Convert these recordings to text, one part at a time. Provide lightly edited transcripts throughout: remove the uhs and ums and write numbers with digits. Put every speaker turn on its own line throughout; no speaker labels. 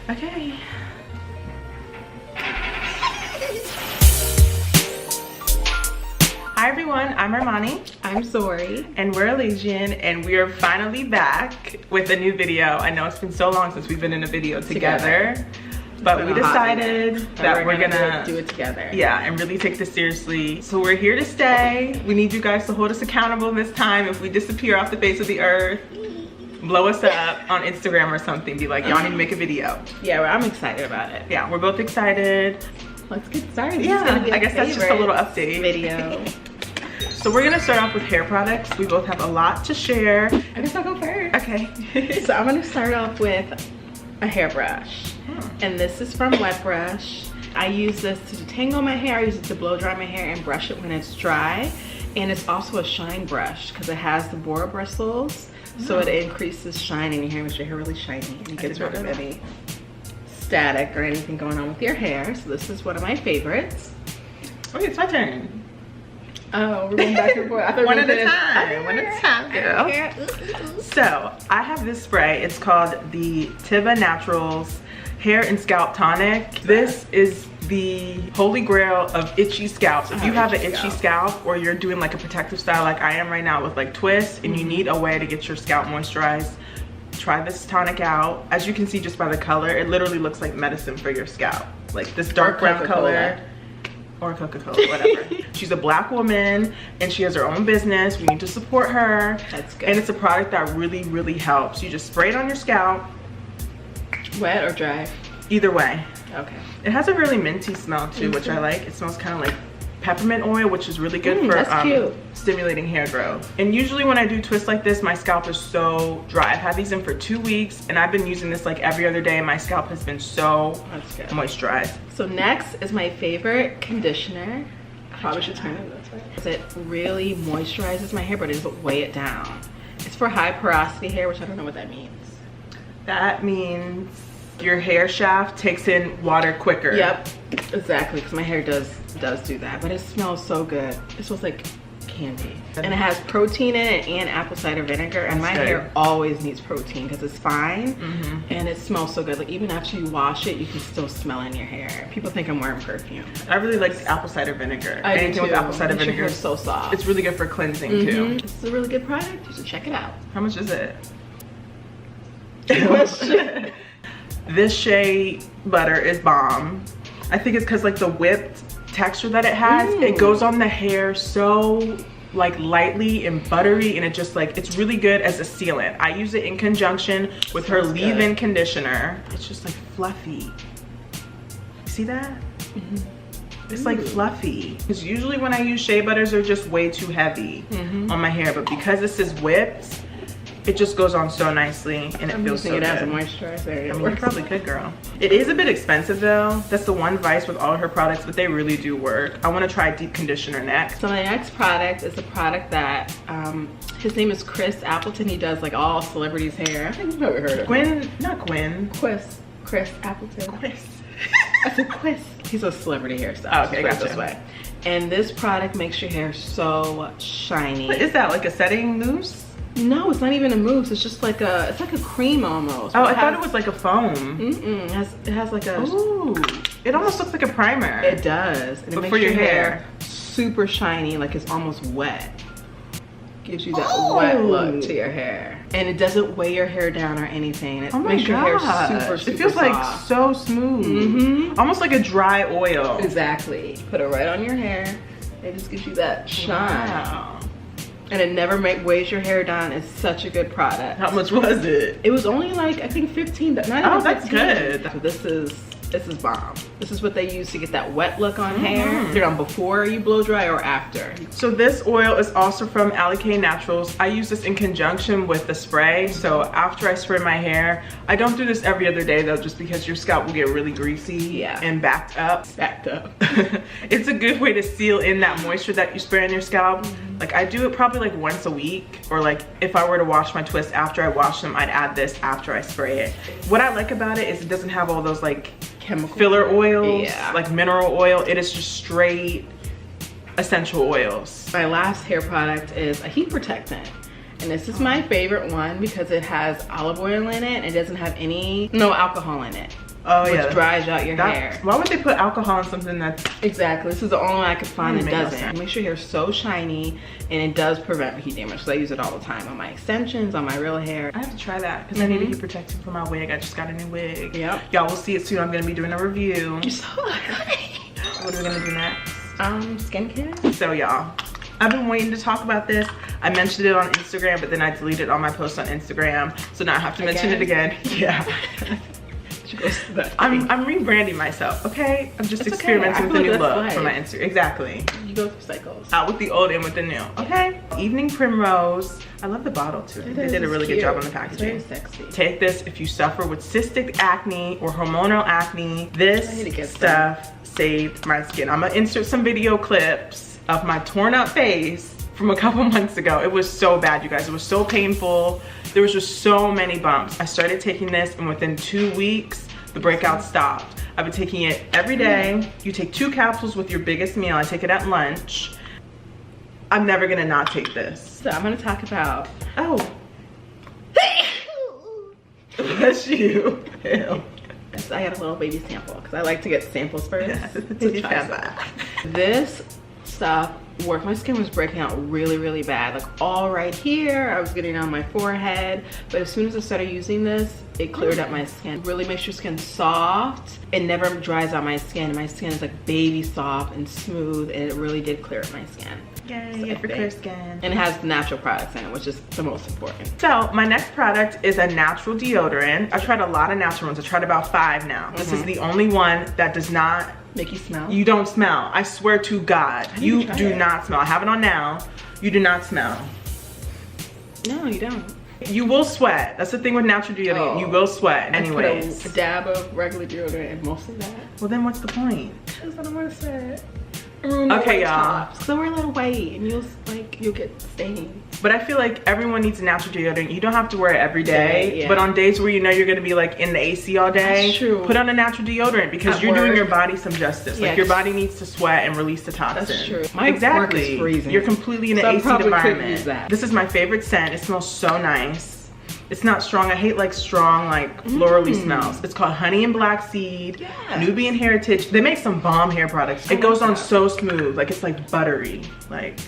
Okay. Hi everyone, I'm Armani.
I'm Zori.
And we're Elysian, and we are finally back with a new video. I know it's been so long since we've been in a video together. But we decided that we're gonna
do it together.
Yeah, and really take this seriously. So we're here to stay. We need you guys to hold us accountable this time. If we disappear off the face of the earth, blow us up on Instagram or something. Be like, y'all need to make a video.
Yeah, well, I'm excited about it.
Yeah, we're both excited.
Let's get started.
Yeah, I guess that's just a little update.
Video.
So we're gonna start off with hair products. We both have a lot to share.
I guess I'll go first.
Okay.
So I'm gonna start off with a hairbrush. And this is from Wet Brush. I use this to detangle my hair. I use it to blow dry my hair and brush it when it's dry. And it's also a shine brush because it has the boar bristles. So it increases shine in your hair, makes your hair really shiny, and it gets rid of any static or anything going on with your hair. So this is one of my favorites.
Okay, it's my turn.
Oh, we're going back and forth.
One at a time. One at a time, girl. So I have this spray. It's called the Tiba Naturals Hair and Scalp Tonic. This is the holy grail of itchy scalps. If you have an itchy scalp, or you're doing like a protective style like I am right now with like twists, and you need a way to get your scalp moisturized, try this tonic out. As you can see just by the color, it literally looks like medicine for your scalp. Like this dark brown color. Or Coca-Cola, whatever. She's a black woman and she has her own business. We need to support her.
That's good.
And it's a product that really, really helps. You just spray it on your scalp.
Wet or dry?
Either way.
Okay.
It has a really minty smell too, which I like. It smells kind of like peppermint oil, which is really good for stimulating hair growth. And usually when I do twists like this, my scalp is so dry. I've had these in for 2 weeks and I've been using this like every other day, and my scalp has been so moisturized.
So next is my favorite conditioner. I probably should turn it this way. It really moisturizes my hair, but it doesn't weigh it down. It's for high porosity hair, which I don't know what that means.
That means your hair shaft takes in water quicker.
Yep, exactly, because my hair does do that, but it smells so good. It smells like candy. And it has protein in it and apple cider vinegar, and my hair always needs protein because it's fine. And it smells so good. Like even after you wash it, you can still smell it in your hair. People think I'm wearing perfume.
I really like the apple cider vinegar.
Anything
with apple cider vinegar
is so soft.
It's really good for cleansing too.
This is a really good product. You should check it out.
How much is it? This shea butter is bomb. I think it's because like the whipped texture that it has, it goes on the hair so like lightly and buttery, and it just like, it's really good as a sealant. I use it in conjunction with her leave-in conditioner. It's just like fluffy. See that? It's like fluffy. Because usually when I use shea butters, they're just way too heavy on my hair, but because this is whipped, it just goes on so nicely, and it feels so good.
It as a moisturizer.
I mean, you probably could, girl. It is a bit expensive though. That's the one vice with all her products, but they really do work. I want to try deep conditioner next.
So my next product is a product that, his name is Chris Appleton. He does like all celebrities' hair. I think you've never heard of him.
Not Gwen.
Chris Appleton.
Quiz.
I said Quiz. He's a celebrity hairstyle.
Oh, okay, gotcha.
This way. And this product makes your hair so shiny.
What is that, like a setting mousse?
No, it's not even a mousse. It's just like it's like a cream almost.
Oh, I thought it was like a foam.
It has like a.
Ooh, it almost looks like a primer.
It does. And it makes
for your hair
super shiny, like it's almost wet. Gives you that wet look to your hair, and it doesn't weigh your hair down or anything. It makes your hair super, super
It feels
soft.
like so smooth. Almost like a dry oil.
Exactly. Put it right on your hair. It just gives you that shine.
Wow.
And it never weighs your hair down. It's such a good product.
How much was it?
It was only like, I think 15. Not even
oh, that's
15.
good.
So this is bomb. This is what they use to get that wet look on hair. Put it on before you blow dry or after. So
this oil is also from ELYSIAN Naturals. I use this in conjunction with the spray. So after I spray my hair, I don't do this every other day though, just because your scalp will get really greasy and backed up. It's a good way to seal in that moisture that you spray on your scalp. Like I do it probably like once a week, or like if I were to wash my twists after I wash them, I'd add this after I spray it. What I like about it is it doesn't have all those like chemical filler oils, like mineral oil. It is just straight essential oils.
My last hair product is a heat protectant. And this is my favorite one because it has olive oil in it and it doesn't have no alcohol in it.
Oh
which
yeah,
dries out your hair.
Why would they put alcohol in something that's...
Exactly. This is the only one I could find that
Make no
doesn't.
sense.
It makes your hair so shiny, and it does prevent heat damage. So I use it all the time on my extensions, on my real hair.
I have to try that because I need to get protection for my wig. I just got a new wig.
Yep.
Y'all will see it soon. I'm gonna be doing a review.
You're so ugly.
What are we gonna do next?
Skincare.
So y'all, I've been waiting to talk about this. I mentioned it on Instagram, but then I deleted all my posts on Instagram. So now I have to mention it again. Yeah. I'm rebranding myself, okay? I'm just experimenting with a new look for my Instagram. Exactly.
You go through cycles.
Out with the old, in with the new, okay? Evening Primrose. I love the bottle too. They did a really good job on the packaging.
It's very sexy.
Take this if you suffer with cystic acne or hormonal acne. This stuff saved my skin. I'm gonna insert some video clips of my torn up face from a couple months ago. It was so bad, you guys. It was so painful. There was just so many bumps. I started taking this and within 2 weeks, the breakout stopped. I've been taking it every day. You take 2 capsules with your biggest meal. I take it at lunch. I'm never gonna not take this.
So I'm gonna talk about,
oh. Bless you. Ew.
I had a little baby sample because I like to get samples first.
Yeah.
This stuff worked. My skin was breaking out really, really bad. Like all right here, I was getting on my forehead. But as soon as I started using this, it cleared up my skin. It really makes your skin soft. It never dries out my skin. My skin is like baby soft and smooth, and it really did clear up my skin.
Yay, for clear skin.
And it has natural products in it, which is the most important.
So my next product is a natural deodorant. I've tried a lot of natural ones. I've tried about 5 now. This is the only one that does not
make you smell.
You don't smell. I swear to God, you do not smell. I have it on now. You do not smell.
No, you don't.
You will sweat. That's the thing with natural deodorant. You will sweat anyways.
Put a dab of regular deodorant and most of that.
Well, then what's the point?
Because I don't want to sweat.
Okay, y'all.
So we're a little white and you'll get stains.
But I feel like everyone needs a natural deodorant. You don't have to wear it every day. But on days where you know you're gonna be like in the AC all day,
that's true.
Put on a natural deodorant because you're doing your body some justice. Like your body needs to sweat and release the toxin.
That's true. My work is freezing.
You're completely in an AC environment. This is my favorite scent. It smells so nice. It's not strong. I hate like strong, like florally smells. It's called Honey and Black Seed, Nubian Heritage. They make some bomb hair products. It goes on so smooth, like it's like buttery. Like,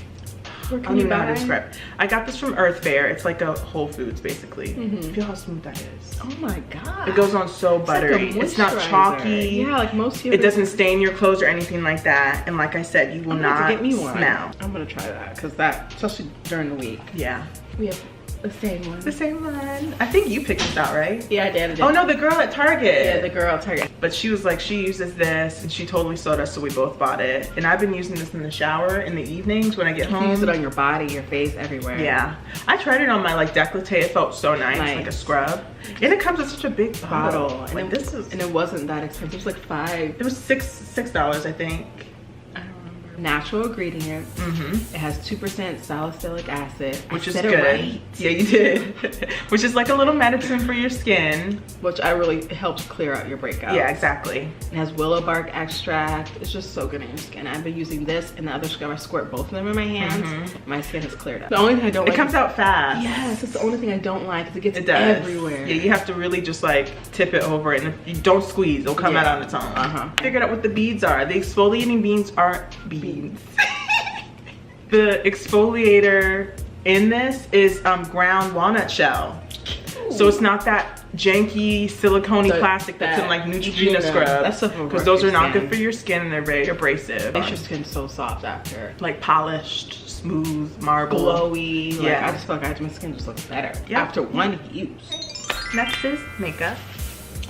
I don't even know how to describe it. I got this from Earth Fare. It's like a Whole Foods basically. Feel how smooth that is.
Oh my God.
It goes on so buttery. It's not chalky.
Yeah, like most.
It doesn't stain your clothes or anything like that. And like I said, you will not smell.
I'm gonna try that because that, especially during the week.
Yeah.
We have the same one.
The same one. I think you picked this out, right?
Yeah, I did.
Oh no, the girl at Target.
Yeah, the girl at Target.
But she was like, she uses this and she totally sold us, so we both bought it. And I've been using this in the shower in the evenings when I get home.
You use it on your body, your face, everywhere.
Yeah. I tried it on my like décolleté. It felt so nice, like a scrub. And it comes in such a big bottle.
And it wasn't that expensive. It was like $5.
It was $6, I think.
Natural ingredients. It has 2% salicylic acid,
which is good. Right. Yeah, you did. Which is like a little medicine for your skin,
which it helps clear out your breakouts.
Yeah, exactly.
It has willow bark extract. It's just so good on your skin. I've been using this and the other scrub. I squirt both of them in my hands. My skin has cleared up. The only thing I don't like,
it comes out fast.
Yes, it's the only thing I don't like because it gets everywhere.
Yeah, you have to really just like tip it over and if you don't squeeze, it'll come out on its own. Figured out what the beads are. The exfoliating beads are beads. The exfoliator in this is ground walnut shell. So it's not that janky silicone plastic that's in like Neutrogena scrub. Because those are not good for your skin and they're very abrasive.
Makes your skin so soft after.
Like polished, smooth, marble.
Glowy. Yeah. I just feel like my skin just looks better after one use. Next is makeup.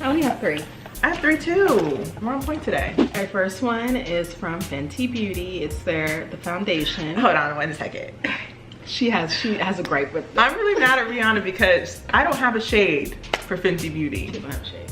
I only have 3.
I have 3 too. We're on point today.
Our first one is from Fenty Beauty. It's the foundation.
Hold on 1 second.
She has a gripe with this.
I'm really mad at Rihanna because I don't have a shade for Fenty Beauty.
You don't have a shade.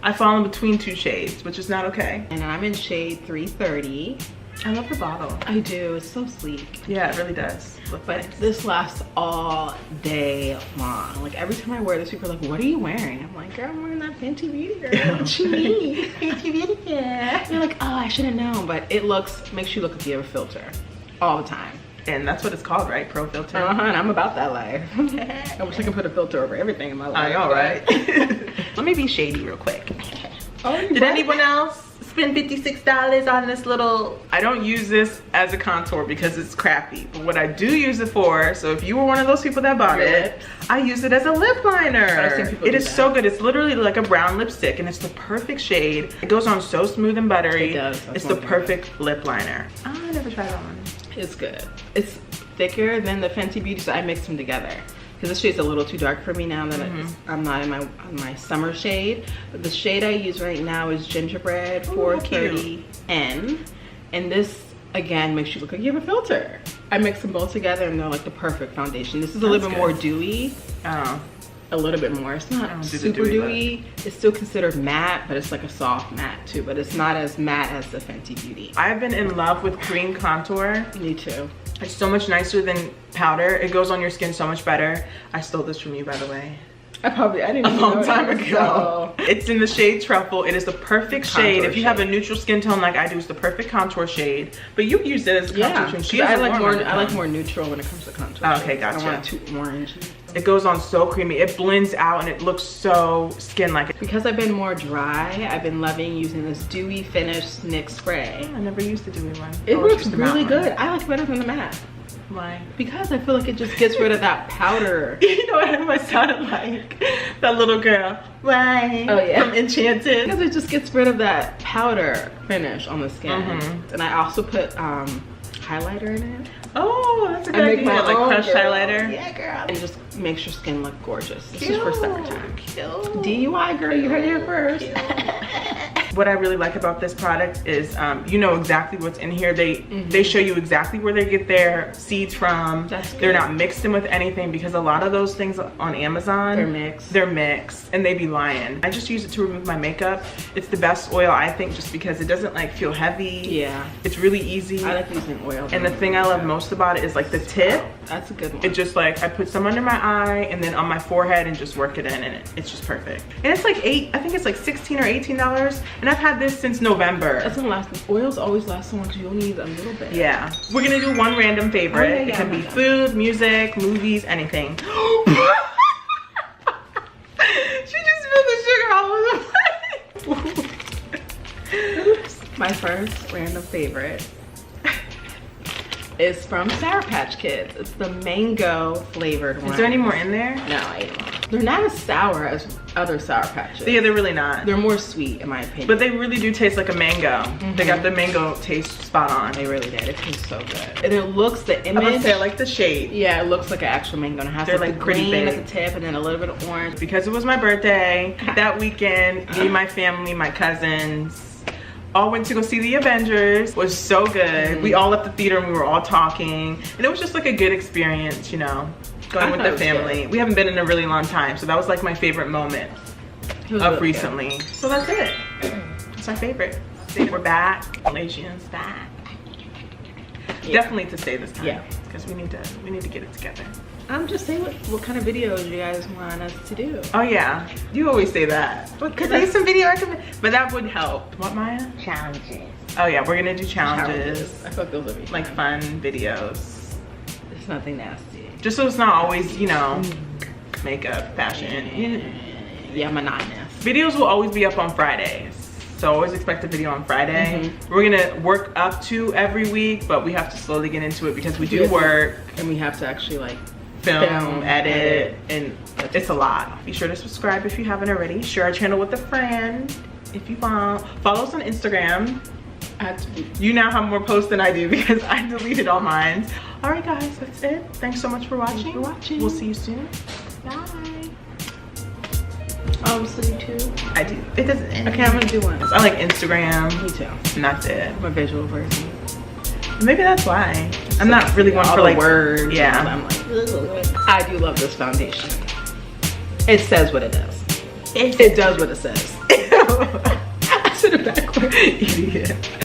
I fall in between 2 shades, which is not okay.
And I'm in shade 330.
I love the bottle.
I do, it's so sleek.
Yeah, it really does.
But this lasts all day long. Like every time I wear this, people are like, what are you wearing? I'm like, girl, I'm wearing that Fenty Beauty, girl. What you mean? Fenty Beauty, yeah. You're like, oh, I should have known. But it makes you look like you have a filter all the time.
And that's what it's called, right? Pro filter.
And I'm about that life. I wish I could put a filter over everything in my life.
I know, right? Let me be shady real quick.
Oh,
did anyone else spend $56 on this little? I don't use this as a contour because it's crappy, but what I do use it for, so if you were one of those people that bought it, I use it as a lip liner. It is so good. It's literally like a brown lipstick and it's the perfect shade. It goes on so smooth and buttery.
It does.
It's the perfect lip liner. Oh, I never tried that one.
It's good. It's thicker than the Fenty Beauty, so I mixed them together. Because this shade's a little too dark for me now that I'm not in my summer shade. But the shade I use right now is Gingerbread 430N. And this, again, makes you look like you have a filter. I mix them both together and they're like the perfect foundation. This is a little bit more dewy.
Oh.
A little bit more. It's not super dewy. It's still considered matte, but it's like a soft matte too. But it's not as matte as the Fenty Beauty.
I've been in love with cream contour.
Me too.
It's so much nicer than powder. It goes on your skin so much better. I stole this from you, by the way.
I didn't even
a long time ago. So. It's in the shade Truffle. It is the perfect shade. If you have a neutral skin tone like I do, it's the perfect contour shade. But you use it as a contour shade.
I like more neutral when it comes to contour.
Oh, okay, gotcha.
I don't want too orange.
It goes on so creamy. It blends out and it looks so skin-like.
Because I've been more dry, I've been loving using this dewy finish NYX spray.
I never used the dewy one.
It works really good. I like it better than the matte.
Why?
Because I feel like it just gets rid of that powder.
You know what I sounded like? That little girl. Why?
Oh yeah.
From Enchanted.
Because it just gets rid of that powder finish on the skin. And I also put highlighter in it.
Oh, that's a good idea. Like crushed highlighter.
Yeah, girl. And just makes your skin look gorgeous. This is for summertime. DUI, girl, you heard it here first.
What I really like about this product is you know exactly what's in here. They show you exactly where they get their seeds from. They're not mixed in with anything, because a lot of those things on Amazon, they're mixed and they be lying. I just use it to remove my makeup. It's the best oil, I think, just because it doesn't like feel heavy. Yeah. It's really easy.
I like using oil.
And the thing I love most about it is like the tip.
That's a good one.
It just like, I put some under my eye and then on my forehead and just work it in, and it's just perfect. And it's like I think it's like $16 or $18. And I've had this since November. That's gonna last. Oils always last so long because you only need a little bit. Yeah. We're gonna do one random favorite. It can be food, music, movies, anything. She just spilled the sugar all over the place.
My first random favorite is from Sour Patch Kids. It's the mango flavored one.
Is there any more in there?
No, I ate them. They're not as sour as other Sour Patches.
Yeah, they're really not.
They're more sweet in my opinion.
But they really do taste like a mango. They got the mango taste spot on.
They really did. It tastes so good. And it looks, the image.
I'm gonna say I like the shade.
Yeah, it looks like an actual mango. And it has like the green at the tip and then a little bit of orange.
Because it was my birthday that weekend, me, my family, my cousins, all went to go see the Avengers. It was so good. We all left the theater and we were all talking. And it was just like a good experience, you know, going with the family. We haven't been in a really long time, so that was like my favorite moment of recently. So that's it. It's my favorite. We're back. ELYSIAN's back. Definitely to stay this time. Yeah. Because we need to get it together.
I'm just saying what kind of videos you guys want us to do.
Oh yeah, you always say that. Could I need some video recommendations? But that would help. What, Maya?
Challenges.
Oh yeah, we're gonna do challenges.
I thought those would be
like fun videos.
It's nothing nasty.
Just so it's not always, you know, makeup, fashion.
Yeah, monotonous.
Videos will always be up on Fridays. So always expect a video on Friday. We're gonna work up to every week, but we have to slowly get into it because we do work.
And we have to actually like
film, edit, and it's a lot. Be sure to subscribe if you haven't already. Share our channel with a friend if you want. Follow us on Instagram. You now have more posts than I do because I deleted all mine. All right guys, that's it. Thanks so much for watching. We'll see you soon. Bye.
Oh, so you too?
I do. It doesn't end.
Okay, I'm gonna do one.
I like Instagram.
Me too.
And that's it.
I'm a visual person.
Maybe that's why. I'm not really one for like
words.
Yeah.
I'm like, ugh. I do love this foundation. It says what it does. It does what it says.
I said it backwards. Idiot.